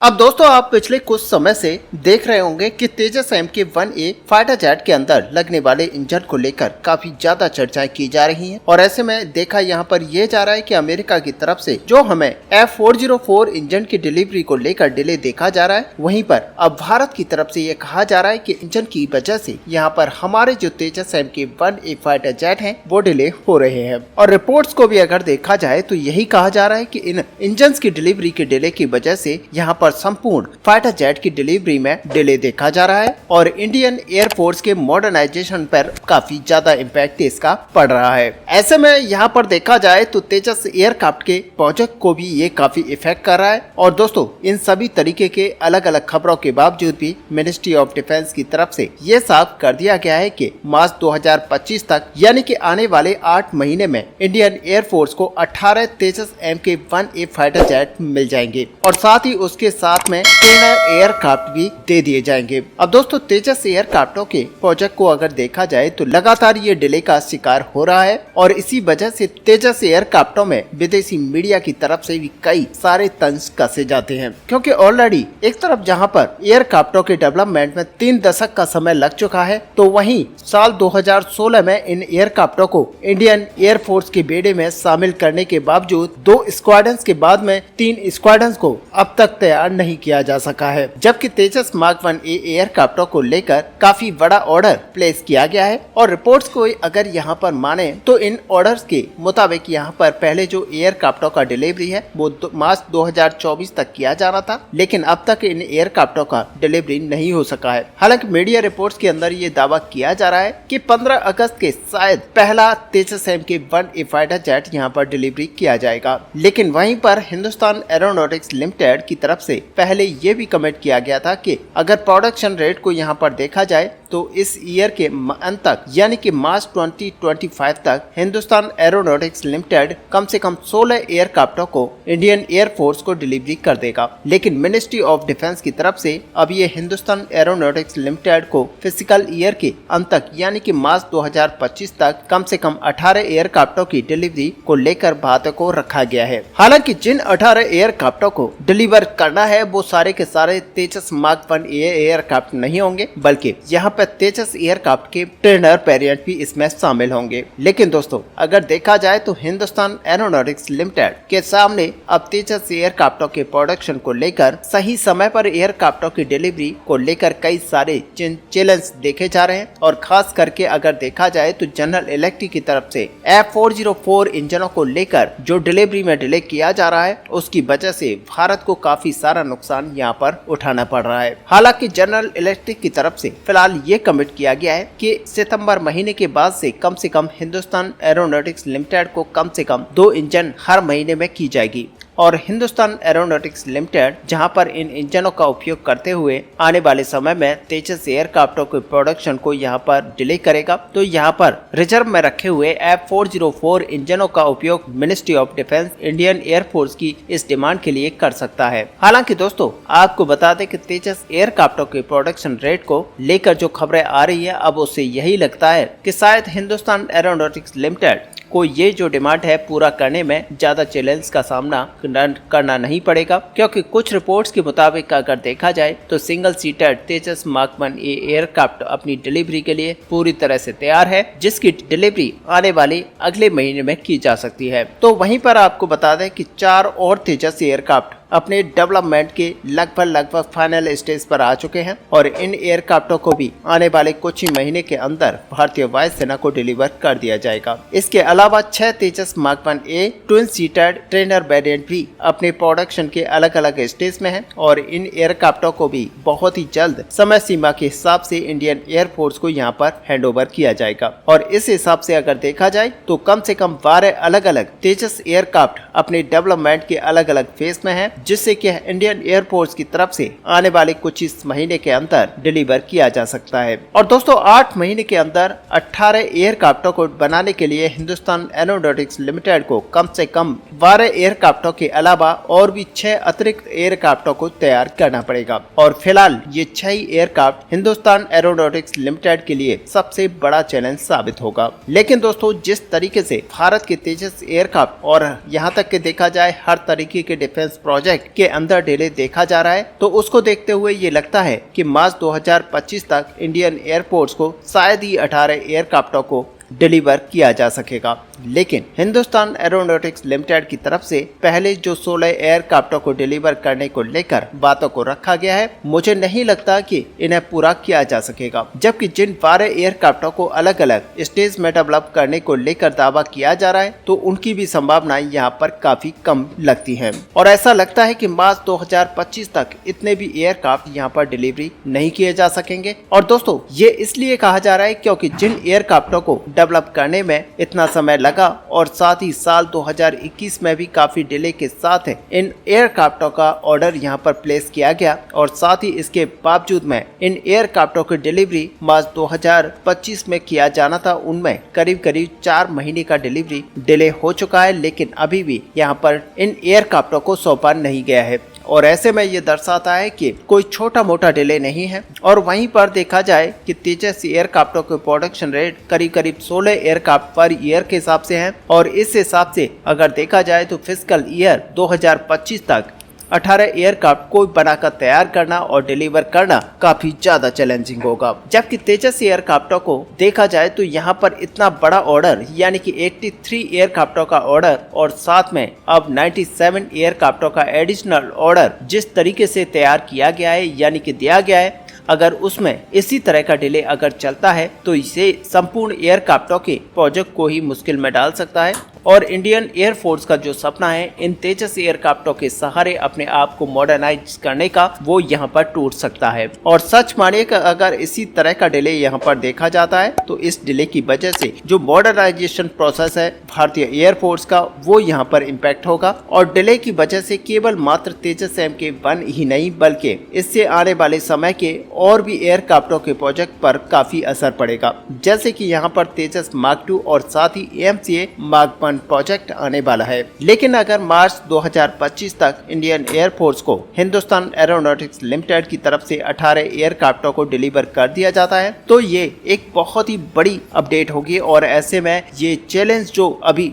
अब दोस्तों आप पिछले कुछ समय से देख रहे होंगे कि तेजस MK-1A फाइटर जेट के अंदर लगने वाले इंजन को लेकर काफी ज्यादा चर्चाएं की जा रही हैं और ऐसे में देखा यहाँ पर ये जा रहा है कि अमेरिका की तरफ से जो हमें F404 इंजन की डिलीवरी को लेकर डिले देखा जा रहा है, वहीं पर अब भारत की तरफ से ये कहा जा रहा है कि इंजन की वजह से यहाँ पर हमारे जो तेजस MK-1A फाइटर जेट है वो डिले हो रहे हैं। और रिपोर्ट्स को भी अगर देखा जाए तो यही कहा जा रहा है कि इन इंजन की डिलीवरी के डिले की वजह से यहाँ पर संपूर्ण फाइटर जेट की डिलीवरी में डिले देखा जा रहा है और इंडियन एयरफोर्स के मॉडर्नाइजेशन पर काफी ज्यादा इम्पैक्ट इसका पड़ रहा है। ऐसे में यहाँ पर देखा जाए तो तेजस एयरक्राफ्ट के प्रोजेक्ट को भी ये काफी इफेक्ट कर रहा है। और दोस्तों इन सभी तरीके के अलग अलग खबरों के बावजूद भी मिनिस्ट्री ऑफ डिफेंस की तरफ से ये साफ कर दिया गया है कि मार्च 2025 तक यानी कि आने वाले 8 महीने में इंडियन एयरफोर्स को 18 तेजस MK-1A फाइटर जेट मिल जाएंगे और साथ ही उसके साथ में ट्रेनर एयरक्राफ्ट भी दे दिए जाएंगे। अब दोस्तों तेजस एयरक्राफ्टों के प्रोजेक्ट को अगर देखा जाए तो लगातार ये डिले का शिकार हो रहा है और इसी वजह से तेजस एयरक्राफ्टों में विदेशी मीडिया की तरफ से भी कई सारे तंज कसे जाते हैं, क्योंकि ऑलरेडी एक तरफ जहां पर एयरक्राफ्टों के डेवलपमेंट में 3 दशक का समय लग चुका है, तो वहीं साल 2016 में इन एयरक्राफ्टों को इंडियन एयरफोर्स के बेड़े में शामिल करने के बावजूद 2 स्क्वाड्रंस के बाद में 3 स्क्वाड्रंस को अब तक तैयार नहीं किया जा सका है, जबकि तेजस मार्क 1A एयरक्राफ्टों को लेकर काफी बड़ा ऑर्डर प्लेस किया गया है। और रिपोर्ट्स को अगर यहाँ पर माने तो इन ऑर्डर्स के मुताबिक यहाँ पर पहले जो एयरक्राफ्टों का डिलीवरी है वो मार्च 2024 तक किया जाना था, लेकिन अब तक इन एयरक्राफ्टों का डिलीवरी नहीं हो सका है। हालांकि मीडिया रिपोर्ट्स के अंदर ये दावा किया जा रहा है कि 15 अगस्त के शायद पहला तेजस MK-1A फाइटर जेट यहाँ पर डिलीवरी किया जाएगा, लेकिन वहीं पर हिंदुस्तान एरोनॉटिक्स लिमिटेड की तरफ से पहले ये भी कमेंट किया गया था कि अगर प्रोडक्शन रेट को यहाँ पर देखा जाए तो इस ईयर के अंत तक यानी कि मार्च 2025 तक हिंदुस्तान एरोनॉटिक्स लिमिटेड कम से कम 16 एयरक्राफ्टों को इंडियन एयरफोर्स को डिलीवरी कर देगा। लेकिन मिनिस्ट्री ऑफ डिफेंस की तरफ से अब ये हिंदुस्तान एरोनॉटिक्स लिमिटेड को फिजिकल ईयर के अंत तक यानी कि मार्च 2025 तक कम से कम 18 एयरक्राफ्टों की डिलीवरी को लेकर बातों को रखा गया है। हालांकि जिन 18 एयरक्राफ्टों को डिलीवर करना है वो सारे के सारे तेजस मार्क 1A एयरक्राफ्ट नहीं होंगे, बल्कि यहाँ तेजस एयरक्राफ्ट के ट्रेनर वेरिएंट भी इसमें शामिल होंगे। लेकिन दोस्तों अगर देखा जाए तो हिंदुस्तान एरोनॉटिक्स लिमिटेड के सामने अब तेजस एयरक्राफ्टों के प्रोडक्शन को लेकर सही समय पर एयरक्राफ्टों की डिलीवरी को लेकर कई सारे चैलेंज देखे जा रहे हैं। और खास करके अगर देखा जाए तो जनरल इलेक्ट्रिक की तरफ से F404 इंजनों को लेकर जो डिलीवरी में डिले किया जा रहा है उसकी वजह से भारत को काफी सारा नुकसान यहाँ पर उठाना पड़ रहा है। हालांकि जनरल इलेक्ट्रिक की तरफ से फिलहाल ये कमिट किया गया है कि सितंबर महीने के बाद से कम हिंदुस्तान एरोनॉटिक्स लिमिटेड को कम से कम 2 इंजन हर महीने में की जाएगी। और हिंदुस्तान एरोनॉटिक्स लिमिटेड जहां पर इन इंजनों का उपयोग करते हुए आने वाले समय में तेजस एयरक्राफ्टों के प्रोडक्शन को यहां पर डिले करेगा, तो यहां पर रिजर्व में रखे हुए F404 इंजनों का उपयोग ministry of defence Indian air force की इस डिमांड के लिए कर सकता है। हालांकि दोस्तों आपको बता दें कि तेजस एयरक्राफ्टों के प्रोडक्शन रेट को लेकर जो खबरें आ रही है अब उससे यही लगता है कि शायद हिंदुस्तान एरोनॉटिक्स लिमिटेड को ये जो डिमांड है पूरा करने में ज्यादा चैलेंज का सामना करना नहीं पड़ेगा, क्योंकि कुछ रिपोर्ट्स के मुताबिक अगर देखा जाए तो सिंगल सीटर तेजस मार्क 1A एयरक्राफ्ट अपनी डिलीवरी के लिए पूरी तरह से तैयार है, जिसकी डिलीवरी आने वाले अगले महीने में की जा सकती है। तो वहीं पर आपको बता दें कि 4 और तेजस एयरक्राफ्ट अपने डेवलपमेंट के लगभग फाइनल स्टेज पर आ चुके हैं और इन एयरक्राफ्टों को भी आने वाले कुछ ही महीने के अंदर भारतीय वायुसेना को डिलीवर कर दिया जाएगा। इसके अलावा 6 Tejas mark 1A twin seater trainer variant भी अपने प्रोडक्शन के अलग अलग स्टेज में हैं और इन एयरक्राफ्टों को भी बहुत ही जल्द समय सीमा के हिसाब से इंडियन एयरफोर्स को यहाँ पर हैंडओवर किया जाएगा। और इस हिसाब से अगर देखा जाए तो कम से कम 12 अलग अलग तेजस एयरक्राफ्ट अपने डेवलपमेंट के अलग अलग फेज में है, जिससे कि इंडियन एयरफोर्स की तरफ से आने वाले कुछ इस महीने के अंदर डिलीवर किया जा सकता है। और दोस्तों 8 महीने के अंदर 18 एयरक्राफ्टों को बनाने के लिए हिंदुस्तान एरोनॉटिक्स लिमिटेड को कम से कम 12 एयरक्राफ्टों के अलावा और भी 6 अतिरिक्त एयरक्राफ्टों को तैयार करना पड़ेगा। और फिलहाल ये 6 एयरक्राफ्ट हिंदुस्तान एरोनॉटिक्स लिमिटेड के लिए सबसे बड़ा चैलेंज साबित होगा। लेकिन दोस्तों जिस तरीके से भारत के तेजस एयरक्राफ्ट और यहाँ तक के देखा जाए हर तरीके के डिफेंस प्रोजेक्ट प्रोजेक्ट के अंदर डिले देखा जा रहा है, तो उसको देखते हुए ये लगता है कि मार्च 2025 तक इंडियन एयरपोर्ट्स को शायद ही 18 एयरक्राफ्टों को डिलीवर किया जा सकेगा। लेकिन हिंदुस्तान एरोनॉटिक्स लिमिटेड की तरफ से पहले जो 16 एयरक्राफ्टों को डिलीवर करने को लेकर बातों को रखा गया है, मुझे नहीं लगता कि इन्हें पूरा किया जा सकेगा। जबकि जिन 12 एयरक्राफ्टों को अलग अलग स्टेज में डेवलप करने को लेकर दावा किया जा रहा है, तो उनकी भी संभावनाएं यहाँ पर काफी कम लगती है और ऐसा लगता है कि मार्च 2025 तक इतने भी एयरक्राफ्ट यहाँ पर डिलीवरी नहीं किए जा सकेंगे। और दोस्तों, ये इसलिए कहा जा रहा है क्योंकि जिन एयरक्राफ्टों को डेवलप करने में इतना समय लगा और साथ ही साल 2021 में भी काफी डिले के साथ इन एयरक्राफ्टों का ऑर्डर यहां पर प्लेस किया गया और साथ ही इसके बावजूद में इन एयरक्राफ्टों की डिलीवरी मार्च 2025 में किया जाना था, उनमें करीब करीब 4 महीने का डिलीवरी डिले हो चुका है। लेकिन अभी भी यहां पर इन एयरक्राफ्टों को सौंपा नहीं गया है और ऐसे में ये दर्शाता है कि कोई छोटा मोटा डिले नहीं है। और वहीं पर देखा जाए कि तेजस एयरक्राफ्टों के प्रोडक्शन रेट करीब करीब 16 एयरक्राफ्ट पर ईयर के हिसाब से है और इस हिसाब से अगर देखा जाए तो फिस्कल ईयर 2025 तक 18 एयरक्राफ्ट को बनाकर तैयार करना और डिलीवर करना काफी ज्यादा चैलेंजिंग होगा। जबकि तेजस एयरक्राफ्टों को देखा जाए तो यहाँ पर इतना बड़ा ऑर्डर यानी कि 83 एयरक्राफ्टों का ऑर्डर और साथ में अब 97 एयरक्राफ्टों का एडिशनल ऑर्डर जिस तरीके से तैयार किया गया है यानी कि दिया गया है, अगर उसमें इसी तरह का डिले अगर चलता है तो इसे संपूर्ण एयरक्राफ्टों के प्रोजेक्ट को ही मुश्किल में डाल सकता है और इंडियन एयरफोर्स का जो सपना है इन तेजस एयरक्राफ्टों के सहारे अपने आप को मॉडर्नाइज करने का, वो यहाँ पर टूट सकता है। और सच मानिए कि अगर इसी तरह का डिले यहाँ पर देखा जाता है तो इस डिले की वजह से जो मॉडर्नाइजेशन प्रोसेस है भारतीय एयरफोर्स का, वो यहाँ पर इम्पैक्ट होगा और डिले की वजह से केवल मात्र तेजस MK-1 ही नहीं बल्कि इससे आने वाले समय के और भी एयरक्राफ्टों के प्रोजेक्ट पर काफी असर पड़ेगा। जैसे कि यहाँ पर तेजस मार्क 2 और साथ ही AMCA मार्क 1 प्रोजेक्ट आने वाला है। लेकिन अगर मार्च 2025 तक इंडियन एयरफोर्स को हिंदुस्तान एरोनॉटिक्स लिमिटेड की तरफ से 18 एयरक्राफ्टों को डिलीवर कर दिया जाता है तो ये एक बहुत ही बड़ी अपडेट होगी और ऐसे में ये चैलेंज जो अभी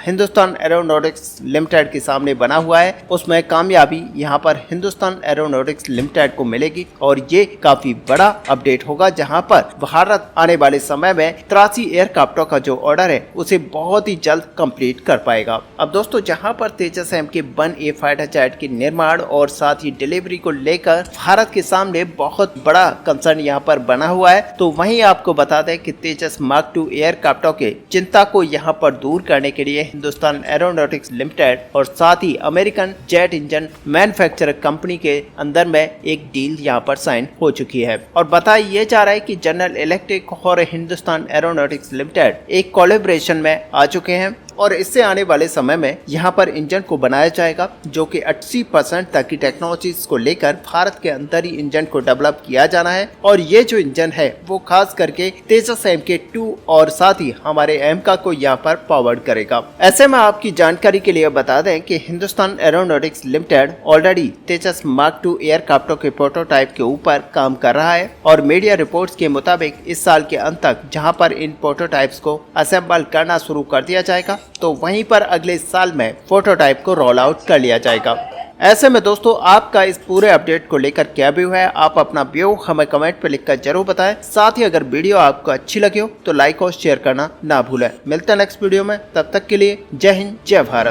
हिंदुस्तान एरोनॉटिक्स लिमिटेड के सामने बना हुआ है उसमें कामयाबी यहाँ पर हिंदुस्तान एरोनॉटिक्स लिमिटेड को मिलेगी और ये काफी बड़ा अपडेट होगा, जहाँ पर भारत आने वाले समय में 83 एयरक्राफ्टों का जो ऑर्डर है उसे बहुत ही जल्द कंप्लीट कर पाएगा। अब दोस्तों, जहां पर तेजस MK-1A फाइटर जेट के निर्माण और साथ ही डिलीवरी को लेकर भारत के सामने बहुत बड़ा कंसर्न यहां पर बना हुआ है, तो वहीं आपको बता दें कि तेजस मार्क 2 एयरक्राफ्टों के चिंता को यहां पर दूर करने के लिए हिंदुस्तान एरोनॉटिक्स लिमिटेड और साथ ही American jet engine manufacturer company के अंदर में एक डील यहां पर साइन हो चुकी है और बताया यह जा रहा है कि जनरल इलेक्ट्रिक और हिंदुस्तान एरोनॉटिक्स लिमिटेड एक कोलैबोरेशन में आ चुके हैं और इससे आने वाले समय में यहाँ पर इंजन को बनाया जाएगा जो कि 80% तक की टेक्नोलॉजीज को लेकर भारत के अंदर ही इंजन को डेवलप किया जाना है और ये जो इंजन है वो खास करके तेजस MK-2 और साथ ही हमारे एमका को यहाँ पर पावर्ड करेगा। ऐसे में आपकी जानकारी के लिए बता दें कि हिंदुस्तान एरोनॉटिक्स लिमिटेड ऑलरेडी तेजस मार्क 2 एयरक्राफ्टों के प्रोटोटाइप के ऊपर काम कर रहा है और मीडिया रिपोर्ट्स के मुताबिक इस साल के अंत तक जहाँ पर इन प्रोटोटाइप्स को असेंबल करना शुरू कर दिया जाएगा तो वहीं पर अगले साल में प्रोटोटाइप को रोल आउट कर लिया जाएगा। ऐसे में दोस्तों, आपका इस पूरे अपडेट को लेकर क्या व्यू है, आप अपना व्यू हमें कमेंट पे लिखकर जरूर बताएं। साथ ही अगर वीडियो आपको अच्छी लगी हो तो लाइक और शेयर करना ना भूलें। मिलते हैं नेक्स्ट वीडियो में, तब तक के लिए जय हिंद, जय भारत।